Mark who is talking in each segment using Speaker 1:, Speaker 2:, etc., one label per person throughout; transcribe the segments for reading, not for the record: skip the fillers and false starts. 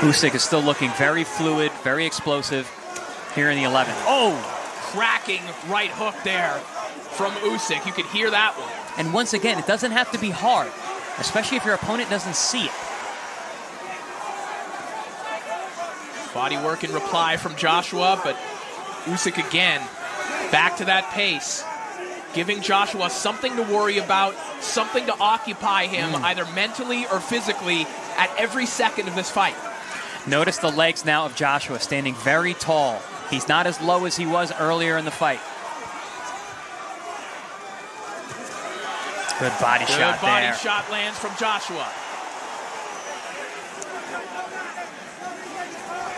Speaker 1: Usyk is still looking very fluid, very explosive here in the 11th.
Speaker 2: Oh, cracking right hook there from Usyk. You could hear that one.
Speaker 1: And once again, it doesn't have to be hard, especially if your opponent doesn't see it.
Speaker 2: Body work in reply from Joshua, but Usyk again, back to that pace, giving Joshua something to worry about, something to occupy him, either mentally or physically, at every second of this fight.
Speaker 1: Notice the legs now of Joshua standing very tall. He's not as low as he was earlier in the fight. Good body shot there.
Speaker 2: Good body shot lands from Joshua.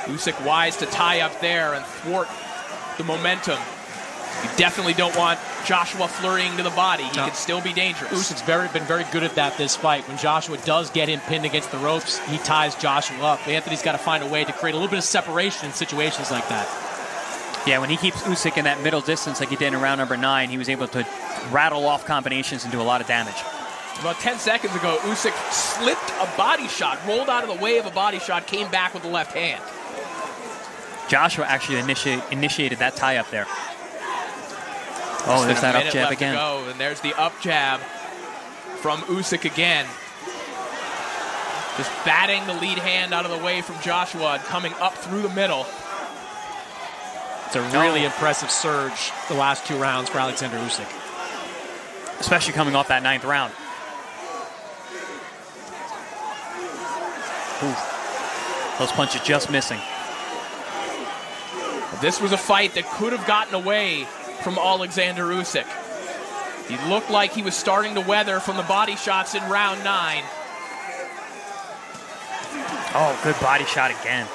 Speaker 2: Usyk wise to tie up there and thwart the momentum. You definitely don't want Joshua flurrying to the body. He can still be dangerous.
Speaker 3: Usyk's been very good at that this fight. When Joshua does get him pinned against the ropes, he ties Joshua up. Anthony's got to find a way to create a little bit of separation in situations like that.
Speaker 1: Yeah, when he keeps Usyk in that middle distance like he did in round number 9, he was able to rattle off combinations and do a lot of damage.
Speaker 2: About 10 seconds ago, Usyk slipped a body shot, rolled out of the way of a body shot, came back with the left hand.
Speaker 1: Joshua actually initiated that tie-up there. Oh, there's that up jab again.
Speaker 2: And there's the up jab from Usyk again. Just batting the lead hand out of the way from Joshua and coming up through the middle.
Speaker 3: It's a really impressive surge the last 2 rounds for Alexander Usyk.
Speaker 1: Especially coming off that 9th round. Ooh. Those punches just missing.
Speaker 2: This was a fight that could have gotten away from Alexander Usyk. He looked like he was starting to weather from the body shots in round 9.
Speaker 1: Oh, good body shot again.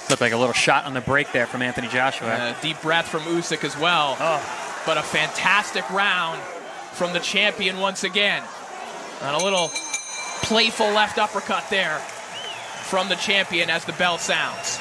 Speaker 1: Looked like a little shot on the break there from Anthony Joshua.
Speaker 2: Deep breath from Usyk as well.
Speaker 1: Oh.
Speaker 2: But a fantastic round from the champion once again. And a little playful left uppercut there from the champion as the bell sounds.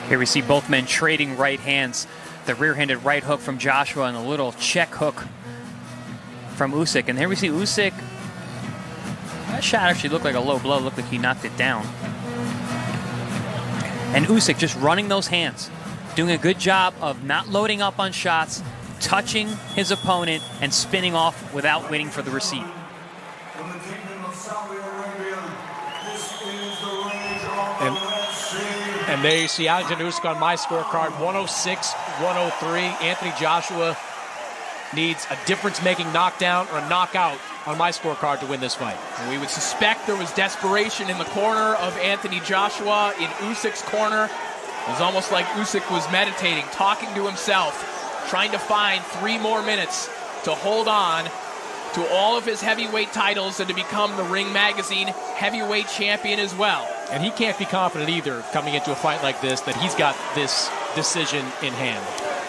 Speaker 1: Here we see both men trading right hands. The rear-handed right hook from Joshua and a little check hook from Usyk. And here we see Usyk. That shot actually looked like a low blow. Looked like he knocked it down. And Usyk just running those hands. Doing a good job of not loading up on shots, touching his opponent, and spinning off without waiting for the receipt.
Speaker 3: And there you see Alexander Usyk on my scorecard, 106-103. Anthony Joshua needs a difference-making knockdown or a knockout on my scorecard to win this fight.
Speaker 2: And we would suspect there was desperation in the corner of Anthony Joshua. In Usyk's corner, it was almost like Usyk was meditating, talking to himself, trying to find 3 more minutes to hold on to all of his heavyweight titles and to become the Ring Magazine heavyweight champion as well.
Speaker 3: And he can't be confident either coming into a fight like this that he's got this decision in hand.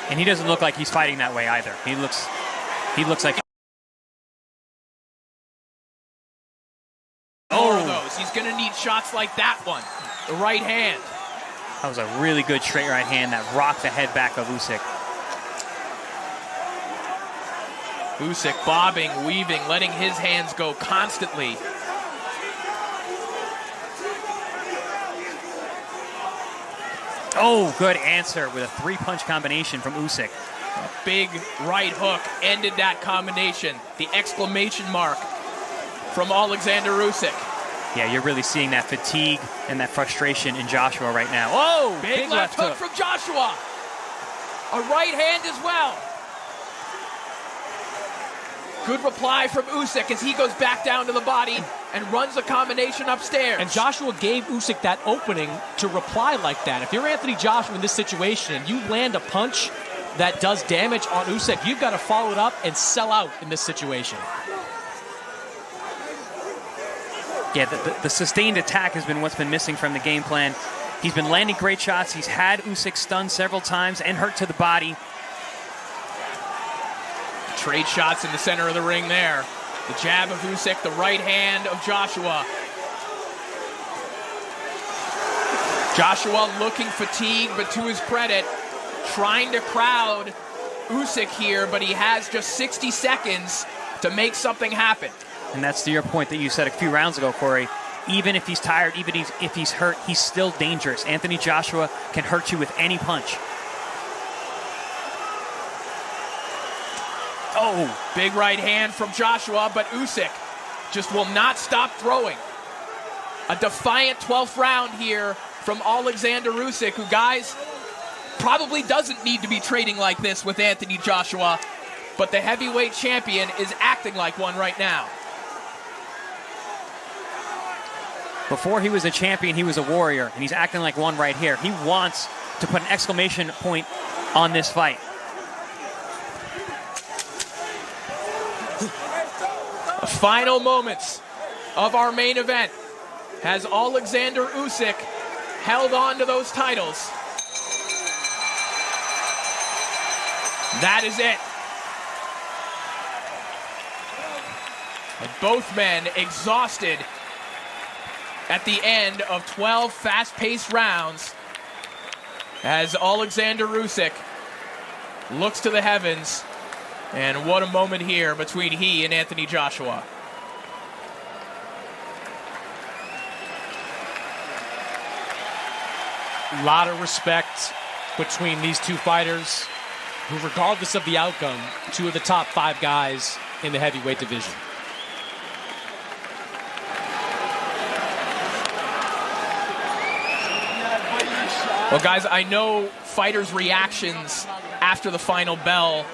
Speaker 1: And he doesn't look like he's fighting that way either. He looks like
Speaker 2: More of those. He's going to need shots like that one. The right hand.
Speaker 1: That was a really good straight right hand that rocked the head back of Usyk.
Speaker 2: Usyk bobbing, weaving, letting his hands go constantly.
Speaker 1: Oh, good answer with a 3-punch combination from Usyk.
Speaker 2: A big right hook ended that combination. The exclamation mark from Alexander Usyk.
Speaker 1: Yeah, you're really seeing that fatigue and that frustration in Joshua right now. Oh,
Speaker 2: big left hook from Joshua. A right hand as well. Good reply from Usyk as he goes back down to the body and runs a combination upstairs.
Speaker 3: And Joshua gave Usyk that opening to reply like that. If you're Anthony Joshua in this situation and you land a punch that does damage on Usyk, you've got to follow it up and sell out in this situation.
Speaker 1: Yeah, the sustained attack has been what's been missing from the game plan. He's been landing great shots. He's had Usyk stunned several times and hurt to the body.
Speaker 2: Trade shots in the center of the ring there. The jab of Usyk, the right hand of Joshua. Joshua looking fatigued, but to his credit, trying to crowd Usyk here, but he has just 60 seconds to make something happen.
Speaker 1: And that's to your point that you said a few rounds ago, Corey. Even if he's tired, even if he's hurt, he's still dangerous. Anthony Joshua can hurt you with any punch.
Speaker 2: Oh, big right hand from Joshua, but Usyk just will not stop throwing. A defiant 12th round here from Alexander Usyk, who, guys, probably doesn't need to be trading like this with Anthony Joshua, but the heavyweight champion is acting like one right now.
Speaker 1: Before he was a champion, he was a warrior, and he's acting like one right here. He wants to put an exclamation point on this fight.
Speaker 2: The final moments of our main event. Has Alexander Usyk held on to those titles? That is it. And both men exhausted at the end of 12 fast-paced rounds as Alexander Usyk looks to the heavens. And what a moment here between he and Anthony Joshua.
Speaker 3: A lot of respect between these two fighters who, regardless of the outcome, two of the top 5 guys in the heavyweight division.
Speaker 2: Well, guys, I know fighters' reactions after the final bell,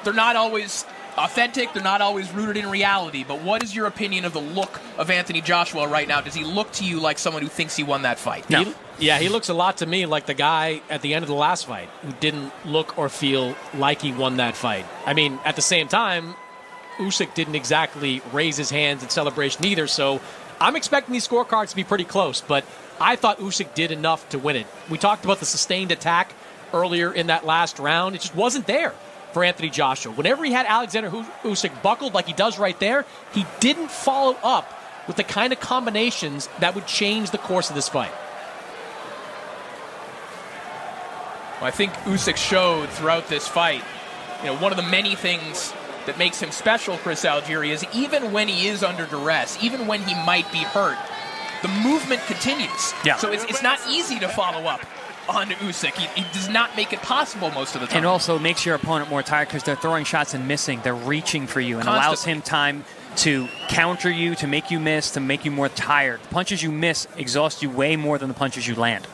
Speaker 2: they're not always authentic, they're not always rooted in reality, but what is your opinion of the look of Anthony Joshua right now? Does he look to you like someone who thinks he won that fight?
Speaker 1: No.
Speaker 3: He looks a lot to me like the guy at the end of the last fight who didn't look or feel like he won that fight. I mean, at the same time, Usyk didn't exactly raise his hands in celebration either, so I'm expecting these scorecards to be pretty close, but I thought Usyk did enough to win it. We talked about the sustained attack earlier in that last round. It just wasn't there for Anthony Joshua. Whenever he had Alexander Usyk buckled like he does right there, he didn't follow up with the kind of combinations that would change the course of this fight.
Speaker 2: Well, I think Usyk showed throughout this fight, one of the many things that makes him special, Chris Algieri, is even when he is under duress, even when he might be hurt, the movement continues.
Speaker 1: Yeah.
Speaker 2: So it's not easy to follow up on Usyk. He does not make it possible most of the time.
Speaker 1: And also makes your opponent more tired because they're throwing shots and missing. They're reaching for you and allows him time to counter you, to make you miss, to make you more tired. The punches you miss exhaust you way more than the punches you land.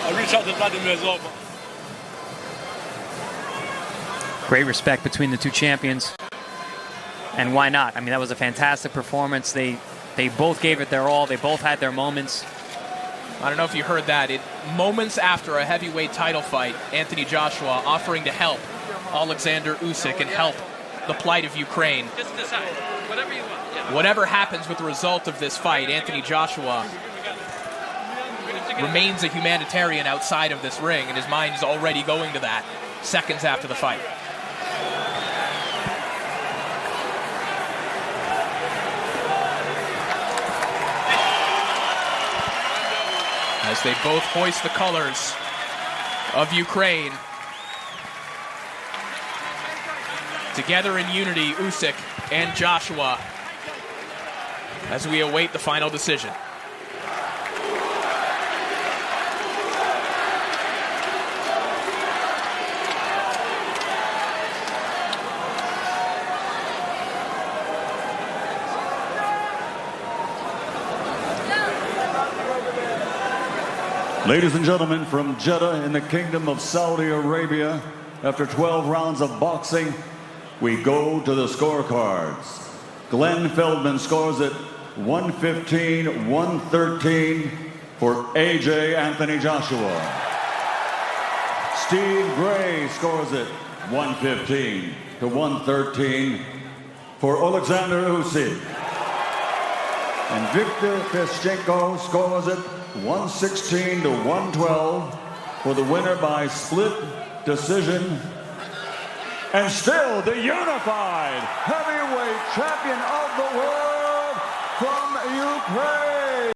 Speaker 4: I reach out to Vladimir as well.
Speaker 1: Great respect between the two champions. And why not? I mean, that was a fantastic performance. They both gave it their all. They both had their moments.
Speaker 2: I don't know if you heard that. Moments after a heavyweight title fight, Anthony Joshua offering to help Alexander Usyk and help the plight of Ukraine.
Speaker 4: Just decide. Whatever you want. Yeah.
Speaker 2: Whatever happens with the result of this fight, Anthony Joshua remains a humanitarian outside of this ring, and his mind is already going to that seconds after the fight. As they both hoist the colors of Ukraine. Together in unity, Usyk and Joshua, as we await the final decision.
Speaker 5: Ladies and gentlemen, from Jeddah in the Kingdom of Saudi Arabia, after 12 rounds of boxing, we go to the scorecards. Glenn Feldman scores it 115-113 for AJ Anthony Joshua. Steve Gray scores it 115 to 113 for Alexander Usyk. And Victor Fishchenko scores it 116 to 112 for the winner by split decision. And still the unified heavyweight champion of the world from Ukraine.